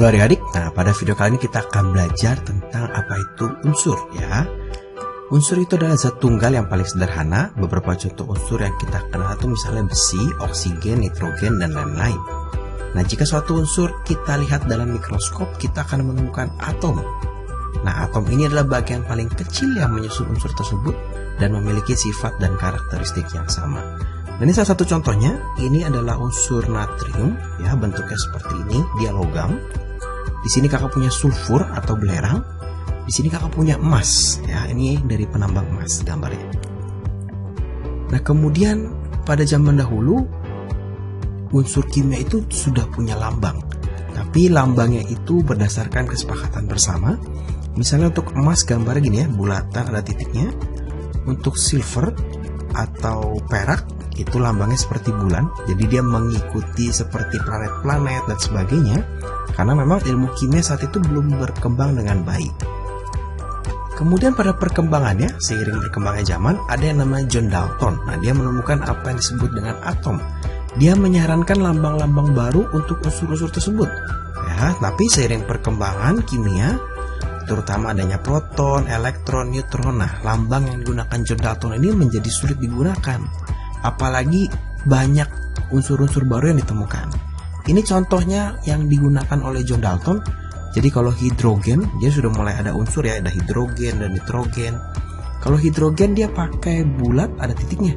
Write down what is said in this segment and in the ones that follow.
Halo adik-adik, nah pada video kali ini kita akan belajar tentang apa itu unsur ya. Unsur itu adalah zat tunggal yang paling sederhana. Beberapa contoh unsur yang kita kenal itu misalnya besi, oksigen, nitrogen, dan lain-lain. Nah jika suatu unsur kita lihat dalam mikroskop, kita akan menemukan atom. Nah atom ini adalah bagian paling kecil yang menyusun unsur tersebut dan memiliki sifat dan karakteristik yang sama. Dan ini salah satu contohnya, ini adalah unsur natrium ya, bentuknya seperti ini, dia logam. Di sini kakak punya sulfur atau belerang. Di sini kakak punya emas ya, ini dari penambang emas gambarnya. Nah, kemudian pada zaman dahulu unsur kimia itu sudah punya lambang. Tapi lambangnya itu berdasarkan kesepakatan bersama. Misalnya untuk emas gambarnya gini ya, bulatan ada titiknya. Untuk silver atau perak itu lambangnya seperti bulan, jadi dia mengikuti seperti planet-planet dan sebagainya, karena memang ilmu kimia saat itu belum berkembang dengan baik. Kemudian pada perkembangannya, seiring berkembangnya zaman, ada yang namanya John Dalton. Nah, dia menemukan apa yang disebut dengan atom. Dia menyarankan lambang-lambang baru untuk unsur-unsur tersebut. Ya, tapi seiring perkembangan kimia, terutama adanya proton, elektron, neutron, nah lambang yang digunakan John Dalton ini menjadi sulit digunakan. Apalagi banyak unsur-unsur baru yang ditemukan. Ini contohnya yang digunakan oleh John Dalton. Jadi kalau hidrogen, dia sudah mulai ada unsur ya, ada hidrogen dan nitrogen. Kalau hidrogen dia pakai bulat ada titiknya.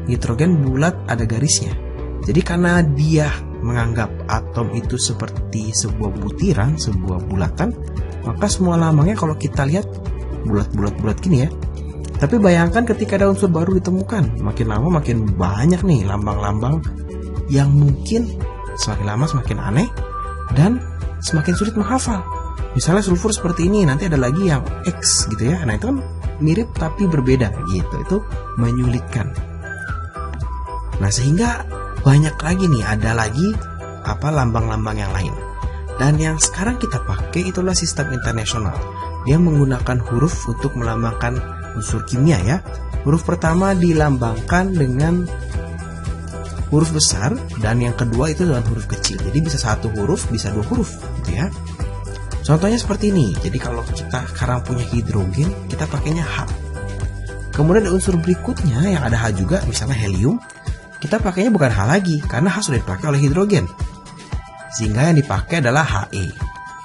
Nitrogen bulat ada garisnya. Jadi karena dia menganggap atom itu seperti sebuah butiran, sebuah bulatan, maka semua lambangnya kalau kita lihat bulat-bulat gini ya. Tapi bayangkan ketika ada unsur baru ditemukan, makin lama makin banyak nih lambang-lambang yang mungkin semakin lama semakin aneh dan semakin sulit menghafal. Misalnya sulfur seperti ini, nanti ada lagi yang X gitu ya. Nah itu kan mirip tapi berbeda gitu, itu menyulitkan. Nah sehingga banyak lagi nih, ada lagi lambang-lambang yang lain. Dan yang sekarang kita pakai itulah sistem internasional. Dia menggunakan huruf untuk melambangkan unsur kimia ya. Huruf pertama dilambangkan dengan huruf besar dan yang kedua itu dengan huruf kecil. Jadi bisa satu huruf, bisa dua huruf gitu ya. Contohnya seperti ini. Jadi kalau kita sekarang punya hidrogen, kita pakainya H. Kemudian ada unsur berikutnya yang ada H juga, misalnya helium. Kita pakainya bukan H lagi karena H sudah dipakai oleh hidrogen. Sehingga yang dipakai adalah He.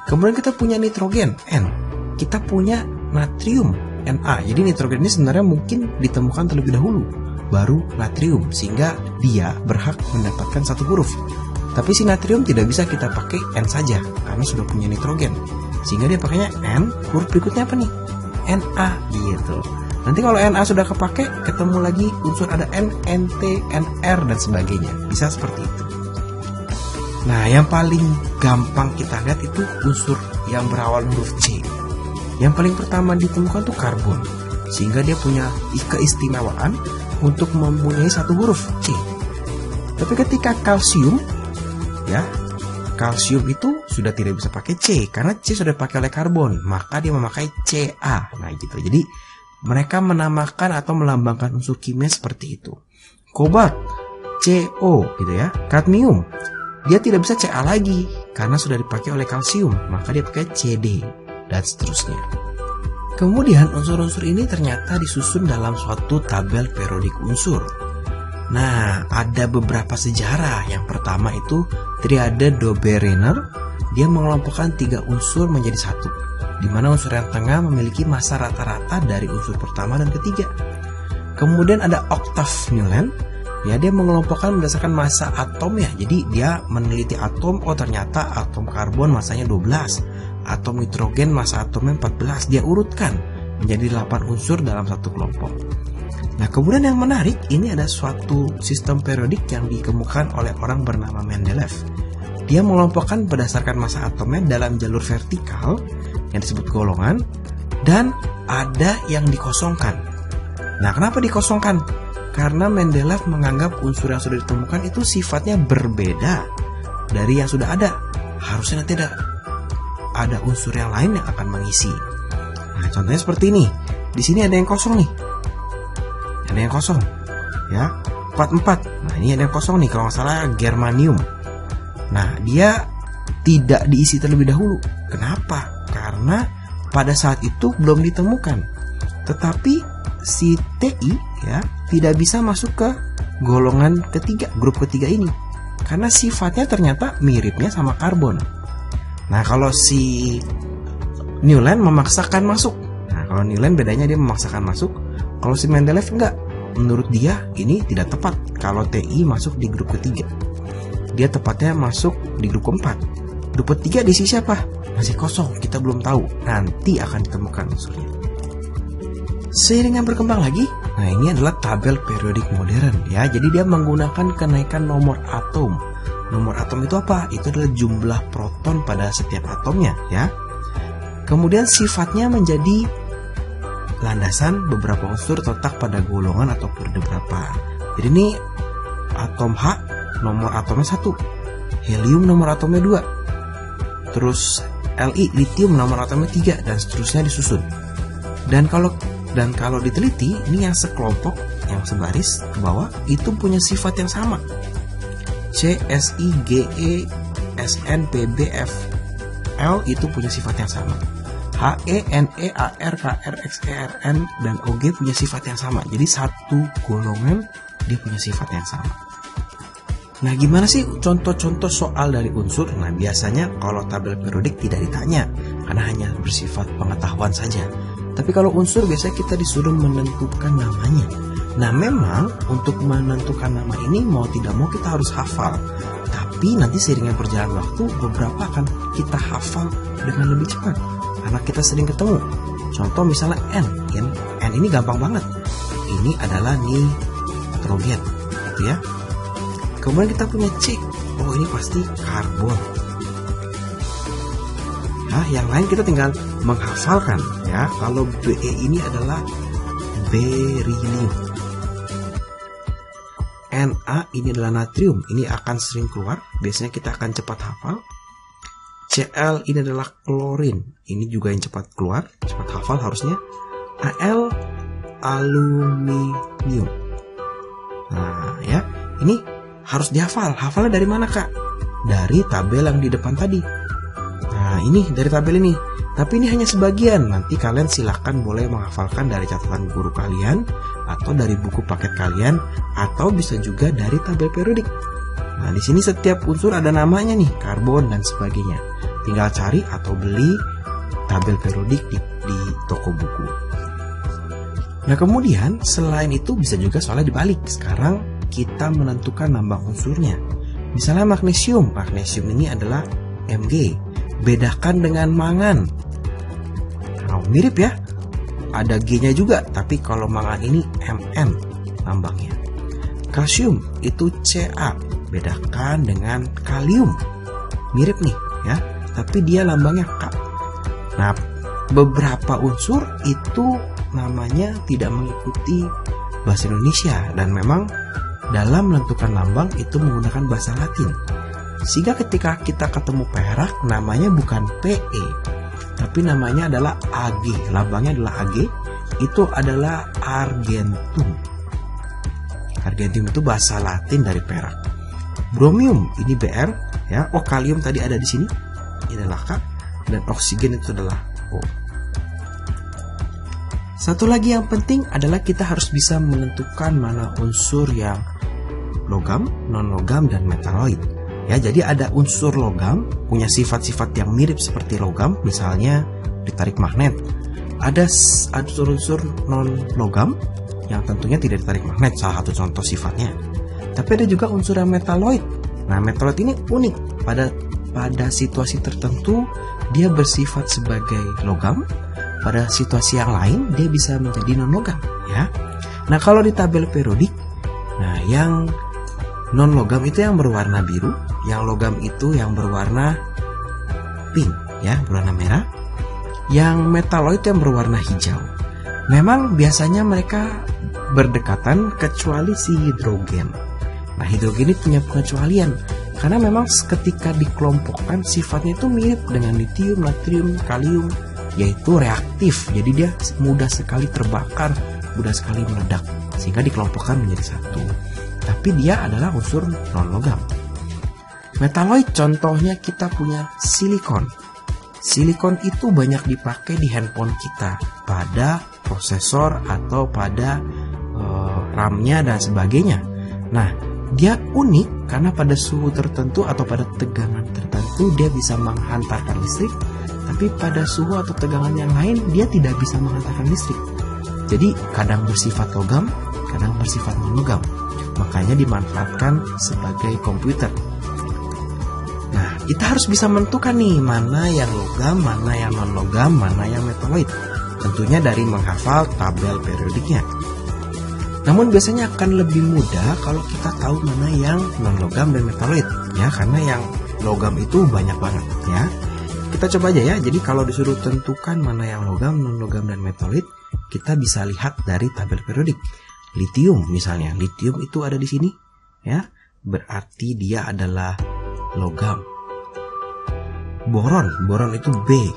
Kemudian kita punya nitrogen, N. Kita punya natrium, Na. Jadi nitrogen ini sebenarnya mungkin ditemukan terlebih dahulu, baru natrium, sehingga dia berhak mendapatkan satu huruf. Tapi si natrium tidak bisa kita pakai N saja, karena sudah punya nitrogen. Sehingga dia pakainya N, huruf berikutnya apa nih? Na gitu. Nanti kalau Na sudah kepake, ketemu lagi unsur ada N, Nt, Nr, dan sebagainya. Bisa seperti itu. Nah, yang paling gampang kita lihat itu unsur yang berawal huruf C. Yang paling pertama ditemukan tuh karbon, sehingga dia punya keistimewaan untuk mempunyai satu huruf C. Tapi ketika kalsium, ya, kalsium itu sudah tidak bisa pakai C karena C sudah dipakai oleh karbon, maka dia memakai Ca. Nah gitu. Jadi mereka menamakan atau melambangkan unsur kimia seperti itu. Kobalt, Co gitu ya. Kadmium, dia tidak bisa Ca lagi karena sudah dipakai oleh kalsium, maka dia pakai Cd. Dan seterusnya. Kemudian unsur-unsur ini ternyata disusun dalam suatu tabel periodik unsur. Nah, ada beberapa sejarah. Yang pertama itu triade Dobereiner. Dia mengelompokkan 3 unsur menjadi satu, di mana unsur yang tengah memiliki massa rata-rata dari unsur pertama dan ketiga. Kemudian ada Octave Millen. Ya, dia mengelompokkan berdasarkan massa atomnya. Jadi dia meneliti atom, oh ternyata atom karbon massanya 12. Atom nitrogen massa atomnya 14, dia urutkan menjadi 8 unsur dalam satu kelompok. Nah kemudian yang menarik, ini ada suatu sistem periodik yang dikemukakan oleh orang bernama Mendeleev. Dia mengelompokkan berdasarkan massa atomnya dalam jalur vertikal yang disebut golongan, dan ada yang dikosongkan. Nah kenapa dikosongkan? Karena Mendeleev menganggap unsur yang sudah ditemukan itu sifatnya berbeda dari yang sudah ada. Harusnya nanti ada unsur yang lain yang akan mengisi. Nah, contohnya seperti ini. Di sini ada yang kosong nih. Ada yang kosong. Ya, 44. Nah, ini ada yang kosong nih, kalau nggak salah germanium. Nah, dia tidak diisi terlebih dahulu. Kenapa? Karena pada saat itu belum ditemukan. Tetapi si Ti ya tidak bisa masuk ke golongan ketiga, grup ketiga ini. Karena sifatnya ternyata miripnya sama karbon. Nah, kalau si Newland memaksakan masuk. Nah, kalau Newland bedanya dia memaksakan masuk. Kalau si Mendeleev enggak. Menurut dia ini tidak tepat kalau Ti masuk di grup ketiga. Dia tepatnya masuk di grup keempat. Grup ketiga diisi siapa? Masih kosong, kita belum tahu. Nanti akan ditemukan unsurnya. Seiring berkembang lagi, nah ini adalah tabel periodik modern ya. Jadi dia menggunakan kenaikan nomor atom. Nomor atom itu apa? Itu adalah jumlah proton pada setiap atomnya ya. Kemudian sifatnya menjadi landasan beberapa unsur terletak pada golongan atau periode berapa. Jadi ini atom H nomor atomnya 1, helium nomor atomnya 2, terus Li litium nomor atomnya 3 dan seterusnya disusun. Dan kalau diteliti ini yang sekelompok yang sebaris ke bawah itu punya sifat yang sama. C, Si, Ge, Sn, Pb, F, L itu punya sifat yang sama. He, Ne, Ar, Kr, Xer, N, dan Og punya sifat yang sama. Jadi satu golongan dia punya sifat yang sama. Nah, gimana sih contoh-contoh soal dari unsur? Nah, biasanya kalau tabel periodik tidak ditanya, karena hanya bersifat pengetahuan saja. Tapi kalau unsur biasanya kita disuruh menentukan namanya. Nah, memang untuk menentukan nama ini mau tidak mau kita harus hafal. Tapi nanti seiringnya berjalan waktu, beberapa akan kita hafal dengan lebih cepat. Karena kita sering ketemu. Contoh misalnya N ini gampang banget. Ini adalah nitrogen, gitu ya. Kemudian kita punya C. Oh, ini pasti karbon. Nah, yang lain kita tinggal menghafalkan ya. Kalau Be ini adalah berilium. Na ini adalah natrium. Ini akan sering keluar. Biasanya kita akan cepat hafal. Cl ini adalah klorin. Ini juga yang cepat keluar, cepat hafal harusnya. Al aluminium. Nah, ya. Ini harus dihafal. Hafalnya dari mana, Kak? Dari tabel yang di depan tadi. Nah, ini dari tabel ini. Tapi ini hanya sebagian. Nanti kalian silakan boleh menghafalkan dari catatan guru kalian, atau dari buku paket kalian, atau bisa juga dari tabel periodik. Nah, di sini setiap unsur ada namanya nih, karbon dan sebagainya. Tinggal cari atau beli tabel periodik di toko buku. Nah, kemudian selain itu bisa juga soalnya dibalik. Sekarang kita menentukan lambang unsurnya. Misalnya magnesium. Magnesium ini adalah Mg. Bedakan dengan mangan. Nah, mirip ya. Ada G-nya juga, tapi kalau mangan ini Mn lambangnya. Kalsium itu Ca. Bedakan dengan kalium. Mirip nih ya, tapi dia lambangnya K. Nah, beberapa unsur itu namanya tidak mengikuti bahasa Indonesia, dan memang dalam menentukan lambang itu menggunakan bahasa Latin. Sehingga ketika kita ketemu perak, namanya bukan Pe, tapi namanya adalah Ag. Lambangnya adalah Ag. Itu adalah argentum. Argentum itu bahasa Latin dari perak. Bromium ini Br ya. Oh, kalium tadi ada di sini. Ini adalah K, dan oksigen itu adalah O. Satu lagi yang penting adalah kita harus bisa menentukan mana unsur yang logam, non-logam, dan metaloid. Ya, jadi ada unsur logam punya sifat-sifat yang mirip seperti logam, misalnya ditarik magnet. Ada unsur non-logam yang tentunya tidak ditarik magnet, salah satu contoh sifatnya. Tapi ada juga unsur yang metaloid. Nah, metaloid ini unik. Pada situasi tertentu dia bersifat sebagai logam. Pada situasi yang lain dia bisa menjadi non-logam ya. Nah, kalau di tabel periodik, nah yang non-logam itu yang berwarna biru, yang logam itu yang berwarna pink ya, berwarna merah. Yang metaloid yang berwarna hijau. Memang biasanya mereka berdekatan kecuali si hidrogen. Nah, hidrogen ini punya pengecualian karena memang ketika dikelompokkan sifatnya itu mirip dengan litium, natrium, kalium, yaitu reaktif. Jadi dia mudah sekali terbakar, mudah sekali meledak, sehingga dikelompokkan menjadi satu. Tapi dia adalah unsur non-logam. Metaloid contohnya kita punya silikon. Silikon itu banyak dipakai di handphone kita, pada prosesor atau pada RAM-nya dan sebagainya. Nah, dia unik karena pada suhu tertentu atau pada tegangan tertentu dia bisa menghantarkan listrik, tapi pada suhu atau tegangan yang lain dia tidak bisa menghantarkan listrik. Jadi kadang bersifat logam, kadang bersifat non-logam. Makanya dimanfaatkan sebagai komputer. Nah, kita harus bisa menentukan nih mana yang logam, mana yang non-logam, mana yang metaloid. Tentunya dari menghafal tabel periodiknya. Namun biasanya akan lebih mudah kalau kita tahu mana yang non-logam dan metaloid, ya, karena yang logam itu banyak banget, ya. Kita coba aja ya. Jadi kalau disuruh tentukan mana yang logam, non-logam dan metaloid, kita bisa lihat dari tabel periodik. Litium misalnya, litium itu ada di sini, ya, berarti dia adalah logam. Boron, boron itu B.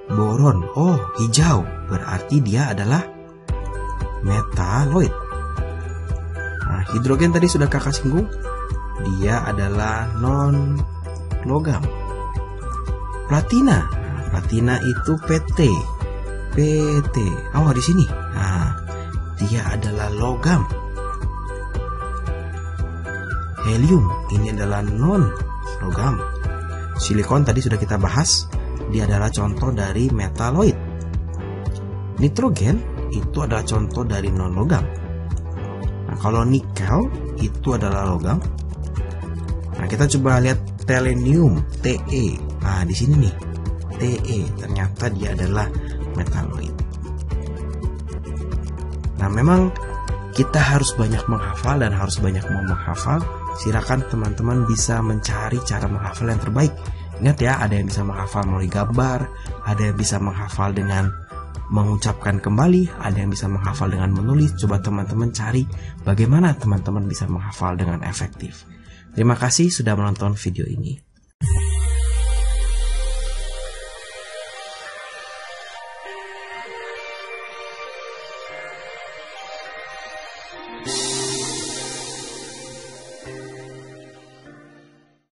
Boron, oh hijau, berarti dia adalah metaloid. Nah, hidrogen tadi sudah kakak singgung, dia adalah non logam. Platina, platina itu PT. Oh di sini. Nah, dia adalah logam. Helium ini adalah non logam. Silikon tadi sudah kita bahas, dia adalah contoh dari metaloid. Nitrogen itu adalah contoh dari non logam. Nah, kalau nikel itu adalah logam. Nah, kita coba lihat selenium, Te. Nah, di sini nih, Te, ternyata dia adalah metaloid. Nah, memang kita harus banyak menghafal dan harus banyak mau menghafal. Silakan teman-teman bisa mencari cara menghafal yang terbaik. Ingat ya, ada yang bisa menghafal melalui gambar, ada yang bisa menghafal dengan mengucapkan kembali, ada yang bisa menghafal dengan menulis. Coba teman-teman cari bagaimana teman-teman bisa menghafal dengan efektif. Terima kasih sudah menonton video ini.